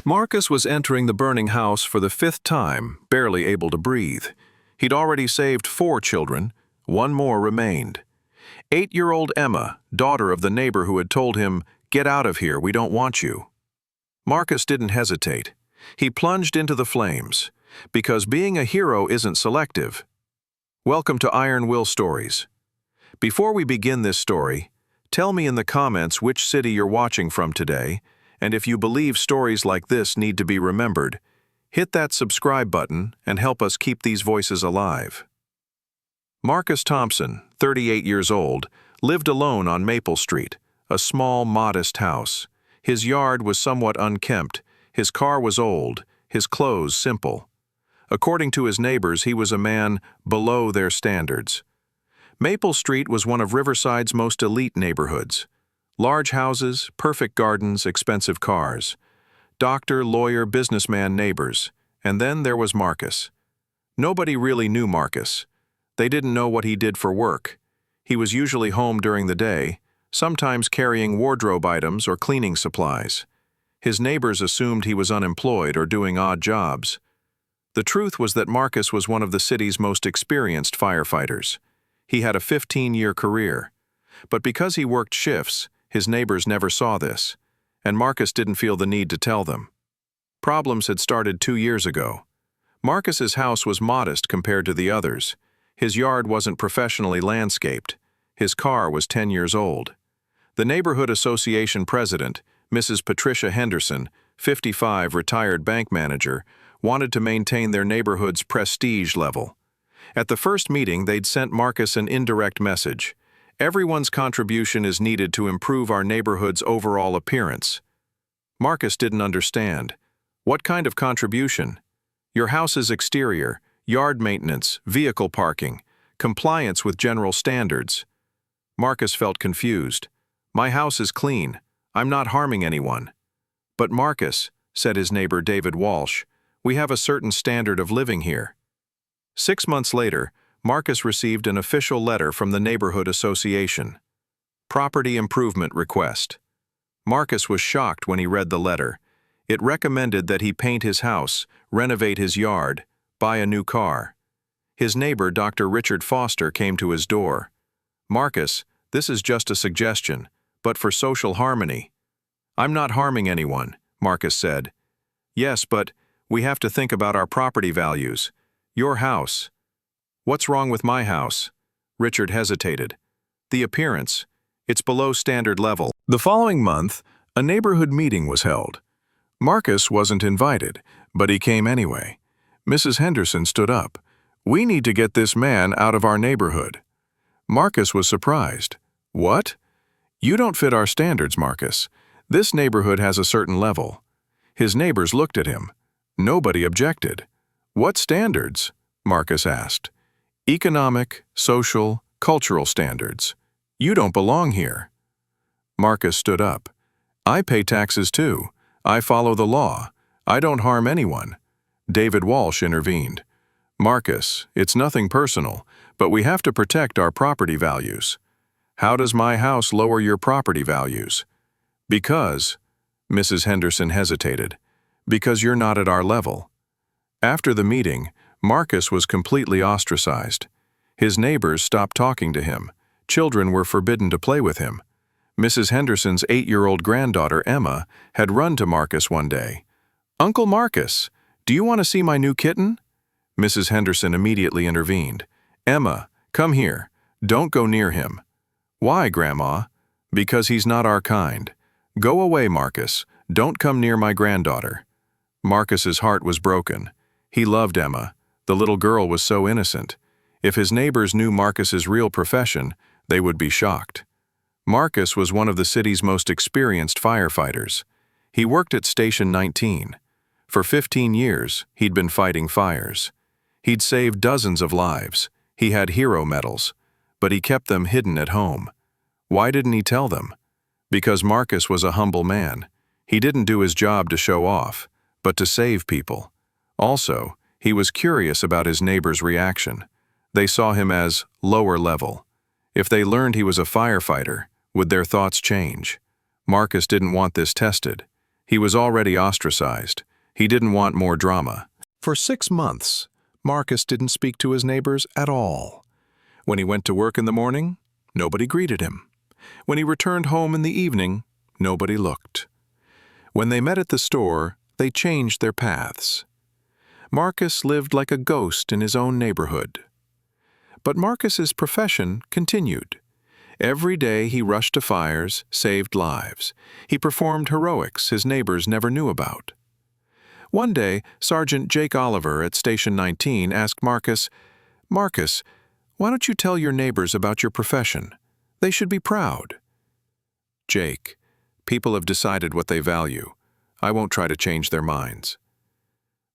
Marcus was entering the burning house for the fifth time, barely able to breathe. He'd already saved 4 children. 1 more remained. 8-year-old Emma, daughter of the neighbor who had told him, "Get out of here, we don't want you." Marcus didn't hesitate. He plunged into the flames, because being a hero isn't selective. Welcome to Iron Will Stories. Before we begin this story, tell me in the comments which city you're watching from today, and if you believe stories like this need to be remembered, hit that subscribe button and help us keep these voices alive. Marcus Thompson, 38 years old, lived alone on Maple Street, a small, modest house. His yard was somewhat unkempt, his car was old, his clothes simple. According to his neighbors, he was a man below their standards. Maple Street was one of Riverside's most elite neighborhoods. Large houses, perfect gardens, expensive cars. Doctor, lawyer, businessman neighbors. And then there was Marcus. Nobody really knew Marcus. They didn't know what he did for work. He was usually home during the day, sometimes carrying wardrobe items or cleaning supplies. His neighbors assumed he was unemployed or doing odd jobs. The truth was that Marcus was one of the city's most experienced firefighters. He had a 15-year career. But because he worked shifts, his neighbors never saw this, and Marcus didn't feel the need to tell them. Problems had started 2 years ago. Marcus's house was modest compared to the others. His yard wasn't professionally landscaped. His car was 10 years old. The neighborhood association president, Mrs. Patricia Henderson, 55, retired bank manager, wanted to maintain their neighborhood's prestige level. At the first meeting, they'd sent Marcus an indirect message. Everyone's contribution is needed to improve our neighborhood's overall appearance. Marcus didn't understand. What kind of contribution? Your house's exterior, yard maintenance, vehicle parking, compliance with general standards. Marcus felt confused. My house is clean. I'm not harming anyone. But Marcus, said his neighbor David Walsh, we have a certain standard of living here. 6 months later, Marcus received an official letter from the neighborhood association. Property improvement request. Marcus was shocked when he read the letter. It recommended that he paint his house, renovate his yard, buy a new car. His neighbor, Dr. Richard Foster, came to his door. Marcus, this is just a suggestion, but for social harmony. I'm not harming anyone, Marcus said. Yes, but we have to think about our property values. Your house. What's wrong with my house? Richard hesitated. The appearance. It's below standard level. The following month, a neighborhood meeting was held. Marcus wasn't invited, but he came anyway. Mrs. Henderson stood up. We need to get this man out of our neighborhood. Marcus was surprised. What? You don't fit our standards, Marcus. This neighborhood has a certain level. His neighbors looked at him. Nobody objected. What standards? Marcus asked. Economic, social, cultural standards. You don't belong here. Marcus stood up. I pay taxes too. I follow the law. I don't harm anyone. David Walsh intervened. Marcus, it's nothing personal, but we have to protect our property values. How does my house lower your property values? Because, Mrs. Henderson hesitated, because you're not at our level. After the meeting, Marcus was completely ostracized. His neighbors stopped talking to him. Children were forbidden to play with him. Mrs. Henderson's 8-year-old granddaughter, Emma, had run to Marcus one day. Uncle Marcus, do you want to see my new kitten? Mrs. Henderson immediately intervened. Emma, come here. Don't go near him. Why, Grandma? Because he's not our kind. Go away, Marcus. Don't come near my granddaughter. Marcus's heart was broken. He loved Emma. The little girl was so innocent. If his neighbors knew Marcus's real profession, they would be shocked. Marcus was one of the city's most experienced firefighters. He worked at Station 19. For 15 years, he'd been fighting fires. He'd saved dozens of lives. He had hero medals, but he kept them hidden at home. Why didn't he tell them? Because Marcus was a humble man. He didn't do his job to show off, but to save people. Also, he was curious about his neighbors' reaction. They saw him as lower level. If they learned he was a firefighter, would their thoughts change? Marcus didn't want this tested. He was already ostracized. He didn't want more drama. For 6 months, Marcus didn't speak to his neighbors at all. When he went to work in the morning, nobody greeted him. When he returned home in the evening, nobody looked. When they met at the store, they changed their paths. Marcus lived like a ghost in his own neighborhood. But Marcus's profession continued. Every day he rushed to fires, saved lives. He performed heroics his neighbors never knew about. One day, Sergeant Jake Oliver at Station 19 asked Marcus, "Marcus, why don't you tell your neighbors about your profession? They should be proud." "Jake, people have decided what they value. I won't try to change their minds."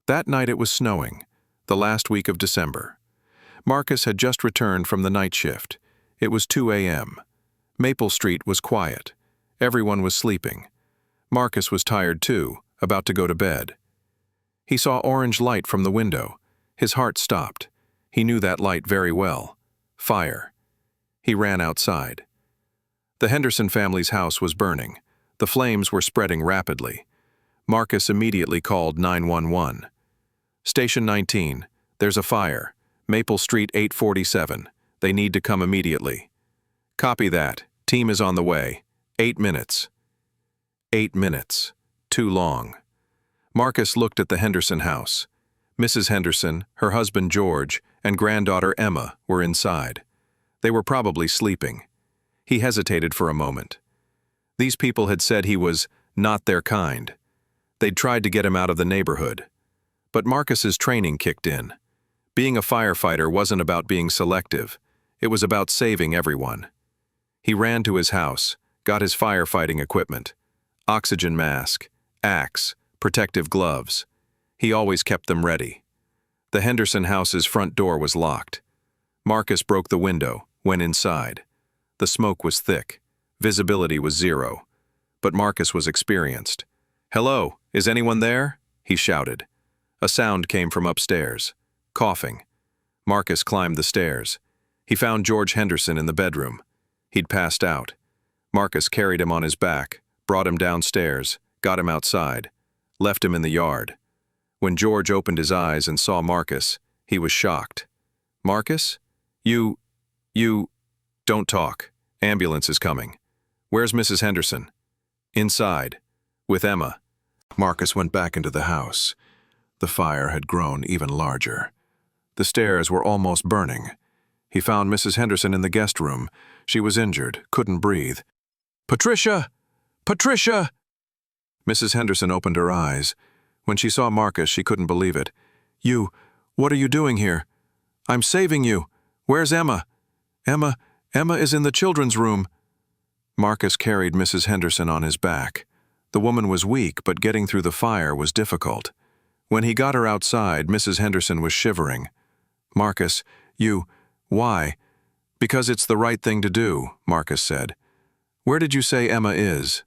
That night it was snowing, the last week of December. Marcus had just returned from the night shift. It was 2 a.m. Maple Street was quiet. Everyone was sleeping. Marcus was tired too, about to go to bed. He saw orange light from the window. His heart stopped. He knew that light very well. Fire. He ran outside. The Henderson family's house was burning. The flames were spreading rapidly. Marcus immediately called 911. "Station 19, there's a fire. Maple Street 847. They need to come immediately." "Copy that. Team is on the way. 8 minutes." 8 minutes. Too long. Marcus looked at the Henderson house. Mrs. Henderson, her husband George, and granddaughter Emma were inside. They were probably sleeping. He hesitated for a moment. These people had said he was not their kind. They'd tried to get him out of the neighborhood. But Marcus's training kicked in. Being a firefighter wasn't about being selective. It was about saving everyone. He ran to his house, got his firefighting equipment. Oxygen mask, axe, protective gloves. He always kept them ready. The Henderson house's front door was locked. Marcus broke the window, went inside. The smoke was thick. Visibility was 0. But Marcus was experienced. "Hello, is anyone there?" he shouted. A sound came from upstairs. Coughing. Marcus climbed the stairs. He found George Henderson in the bedroom. He'd passed out. Marcus carried him on his back, brought him downstairs, got him outside, left him in the yard. When George opened his eyes and saw Marcus, he was shocked. "Marcus? You... Don't talk. Ambulance is coming. Where's Mrs. Henderson?" "Inside. With Emma." Marcus went back into the house. The fire had grown even larger. The stairs were almost burning. He found Mrs. Henderson in the guest room. She was injured, couldn't breathe. "Patricia! Patricia!" Mrs. Henderson opened her eyes. When she saw Marcus, she couldn't believe it. What are you doing here?" "I'm saving you. Where's Emma?" Emma is in the children's room." Marcus carried Mrs. Henderson on his back. The woman was weak, but getting through the fire was difficult. When he got her outside, Mrs. Henderson was shivering. "Marcus, why?" "Because it's the right thing to do," Marcus said. "Where did you say Emma is?"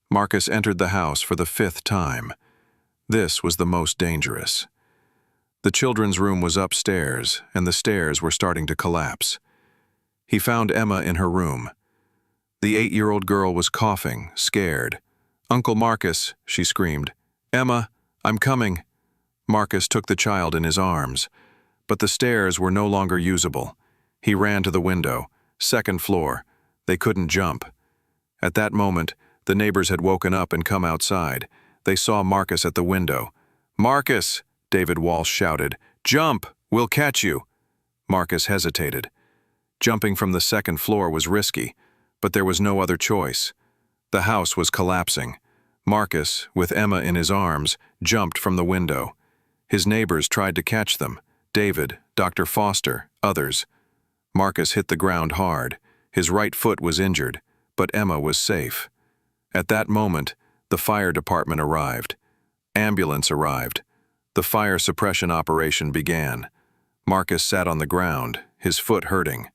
Marcus entered the house for the 5th time. This was the most dangerous. The children's room was upstairs, and the stairs were starting to collapse. He found Emma in her room. The 8-year-old girl was coughing, scared. "Uncle Marcus," she screamed. "Emma, I'm coming." Marcus took the child in his arms. But the stairs were no longer usable. He ran to the window, 2nd floor. They couldn't jump. At that moment, the neighbors had woken up and come outside. They saw Marcus at the window. "Marcus!" David Walsh shouted. "Jump! We'll catch you!" Marcus hesitated. Jumping from the 2nd floor was risky, but there was no other choice. The house was collapsing. Marcus, with Emma in his arms, jumped from the window. His neighbors tried to catch them. David, Dr. Foster, others. Marcus hit the ground hard. His right foot was injured, but Emma was safe. At that moment, the fire department arrived. Ambulance arrived. The fire suppression operation began. Marcus sat on the ground, his foot hurting.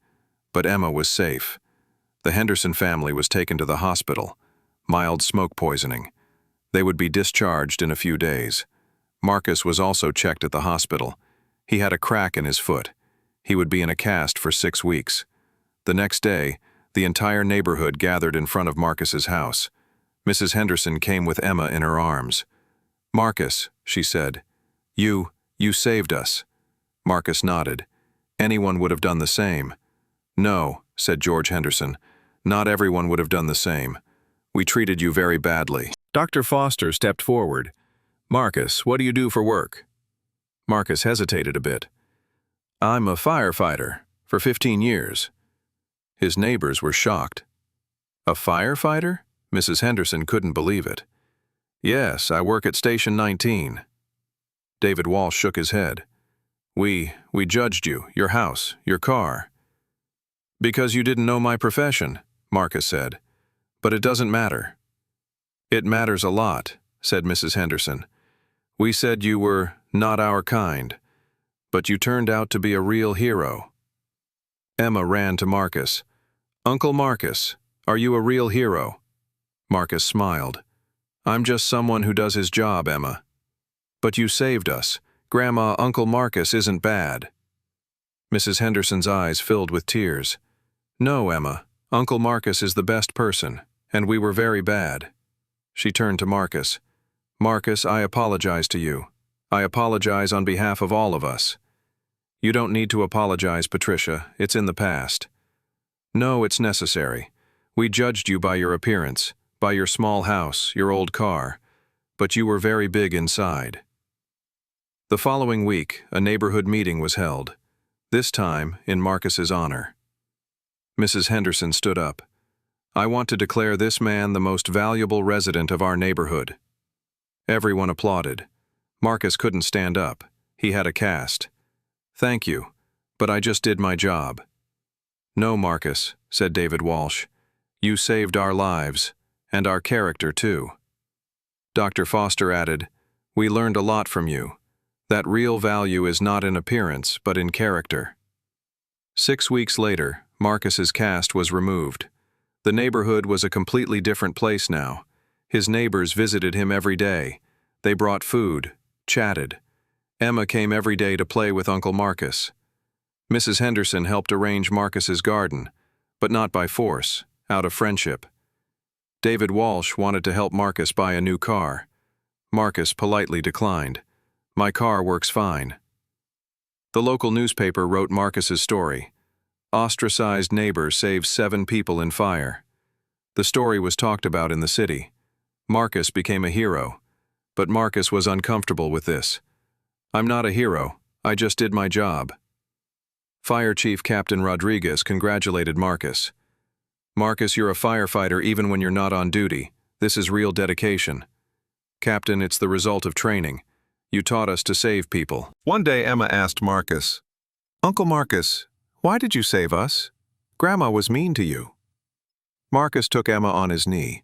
But Emma was safe. The Henderson family was taken to the hospital. Mild smoke poisoning. They would be discharged in a few days. Marcus was also checked at the hospital. He had a crack in his foot. He would be in a cast for 6 weeks. The next day, the entire neighborhood gathered in front of Marcus's house. Mrs. Henderson came with Emma in her arms. "Marcus," she said, you saved us." Marcus nodded. "Anyone would have done the same." "No," said George Henderson. "Not everyone would have done the same. We treated you very badly." Dr. Foster stepped forward. "Marcus, what do you do for work?" Marcus hesitated a bit. "I'm a firefighter, for 15 years. His neighbors were shocked. "A firefighter?" Mrs. Henderson couldn't believe it. "Yes, I work at Station 19. David Walsh shook his head. We judged you, your house, your car." "Because you didn't know my profession," Marcus said. "But it doesn't matter." "It matters a lot," said Mrs. Henderson. "We said you were not our kind, but you turned out to be a real hero." Emma ran to Marcus. "Uncle Marcus, are you a real hero?" Marcus smiled. "I'm just someone who does his job, Emma." "But you saved us. Grandma, Uncle Marcus isn't bad." Mrs. Henderson's eyes filled with tears. "No, Emma, Uncle Marcus is the best person, and we were very bad." She turned to Marcus. "Marcus, I apologize to you. I apologize on behalf of all of us." "You don't need to apologize, Patricia. It's in the past." "No, it's necessary. We judged you by your appearance, by your small house, your old car, but you were very big inside." The following week, a neighborhood meeting was held, this time in Marcus's honor. Mrs. Henderson stood up. "I want to declare this man the most valuable resident of our neighborhood." Everyone applauded. Marcus couldn't stand up. He had a cast. "Thank you, but I just did my job." "No, Marcus," said David Walsh. "You saved our lives, and our character too." Dr. Foster added, "We learned a lot from you. That real value is not in appearance, but in character." 6 weeks later, Marcus's cast was removed. The neighborhood was a completely different place now. His neighbors visited him every day. They brought food, chatted. Emma came every day to play with Uncle Marcus. Mrs. Henderson helped arrange Marcus's garden, but not by force, out of friendship. David Walsh wanted to help Marcus buy a new car. Marcus politely declined. "My car works fine." The local newspaper wrote Marcus's story. Ostracized neighbor saves 7 people in fire. The story was talked about in the city. Marcus became a hero, but Marcus was uncomfortable with this. "I'm not a hero, I just did my job." Fire Chief Captain Rodriguez congratulated Marcus. "Marcus, you're a firefighter even when you're not on duty. This is real dedication." "Captain, it's the result of training. You taught us to save people." One day Emma asked Marcus, "Uncle Marcus, why did you save us? Grandma was mean to you." Marcus took Emma on his knee.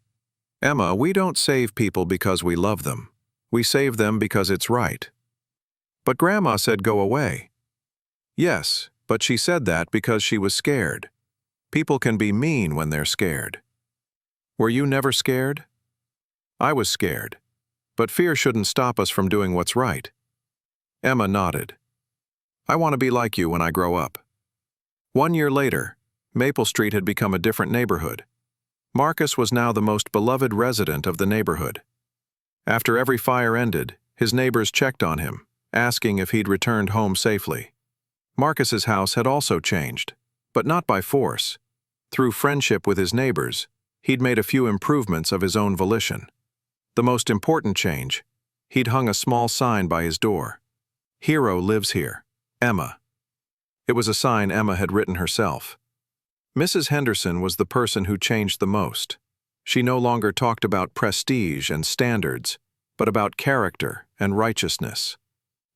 "Emma, we don't save people because we love them. We save them because it's right." "But Grandma said go away." "Yes, but she said that because she was scared. People can be mean when they're scared." "Were you never scared?" "I was scared. But fear shouldn't stop us from doing what's right." Emma nodded. "I want to be like you when I grow up." 1 year later, Maple Street had become a different neighborhood. Marcus was now the most beloved resident of the neighborhood. After every fire ended, his neighbors checked on him, asking if he'd returned home safely. Marcus's house had also changed, but not by force. Through friendship with his neighbors, he'd made a few improvements of his own volition. The most important change, he'd hung a small sign by his door. "Hero lives here. Emma." It was a sign Emma had written herself. Mrs. Henderson was the person who changed the most. She no longer talked about prestige and standards, but about character and righteousness.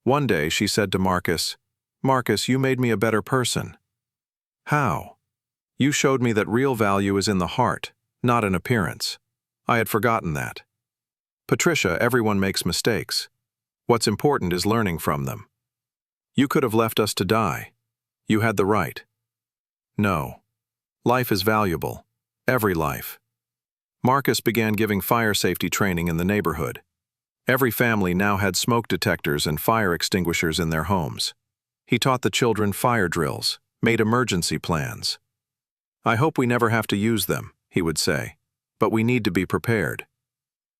One day she said to Marcus, "Marcus, you made me a better person." "How?" "You showed me that real value is in the heart, not in appearance. I had forgotten that." "Patricia, everyone makes mistakes. What's important is learning from them. You could have left us to die. You had the right." "No. Life is valuable. Every life." Marcus began giving fire safety training in the neighborhood. Every family now had smoke detectors and fire extinguishers in their homes. He taught the children fire drills, made emergency plans. "I hope we never have to use them," he would say, "but we need to be prepared."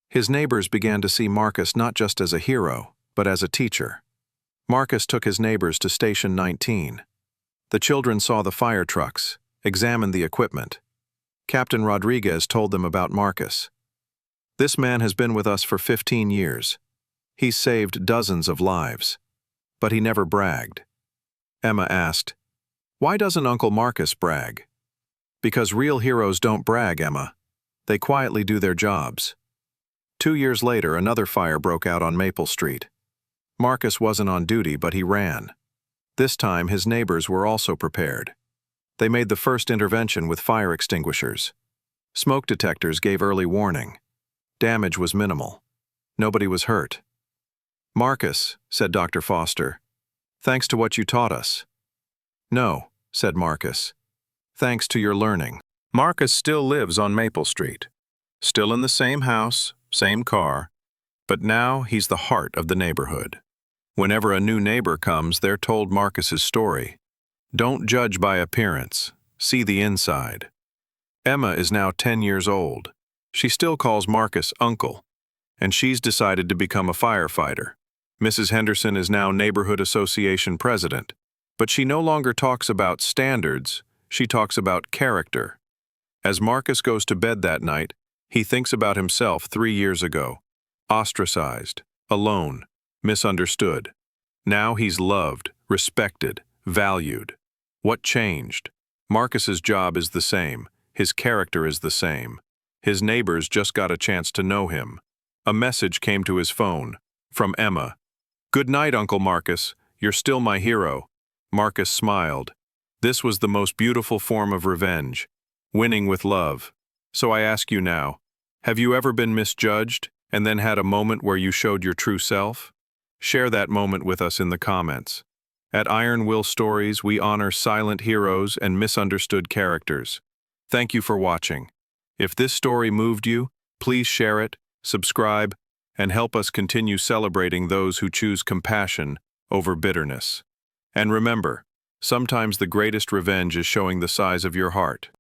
His neighbors began to see Marcus not just as a hero, but as a teacher. Marcus took his neighbors to Station 19. The children saw the fire trucks, examined the equipment. Captain Rodriguez told them about Marcus. "This man has been with us for 15 years. He's saved dozens of lives. But he never bragged." Emma asked, "Why doesn't Uncle Marcus brag?" "Because real heroes don't brag, Emma. They quietly do their jobs." 2 years later, another fire broke out on Maple Street. Marcus wasn't on duty, but he ran. This time, his neighbors were also prepared. They made the first intervention with fire extinguishers. Smoke detectors gave early warning. Damage was minimal. Nobody was hurt. "Marcus," said Dr. Foster, "thanks to what you taught us." "No," said Marcus, "thanks to your learning." Marcus still lives on Maple Street. Still in the same house, same car, but now he's the heart of the neighborhood. Whenever a new neighbor comes, they're told Marcus's story. Don't judge by appearance, see the inside. Emma is now 10 years old. She still calls Marcus Uncle, and she's decided to become a firefighter. Mrs. Henderson is now Neighborhood Association president, but she no longer talks about standards, she talks about character. As Marcus goes to bed that night, he thinks about himself 3 years ago. Ostracized, alone, misunderstood. Now he's loved, respected, valued. What changed? Marcus's job is the same. His character is the same. His neighbors just got a chance to know him. A message came to his phone, from Emma. "Good night, Uncle Marcus. You're still my hero." Marcus smiled. This was the most beautiful form of revenge, winning with love. So I ask you now, have you ever been misjudged and then had a moment where you showed your true self? Share that moment with us in the comments. At Iron Will Stories, we honor silent heroes and misunderstood characters. Thank you for watching. If this story moved you, please share it, subscribe, and help us continue celebrating those who choose compassion over bitterness. And remember, sometimes the greatest revenge is showing the size of your heart.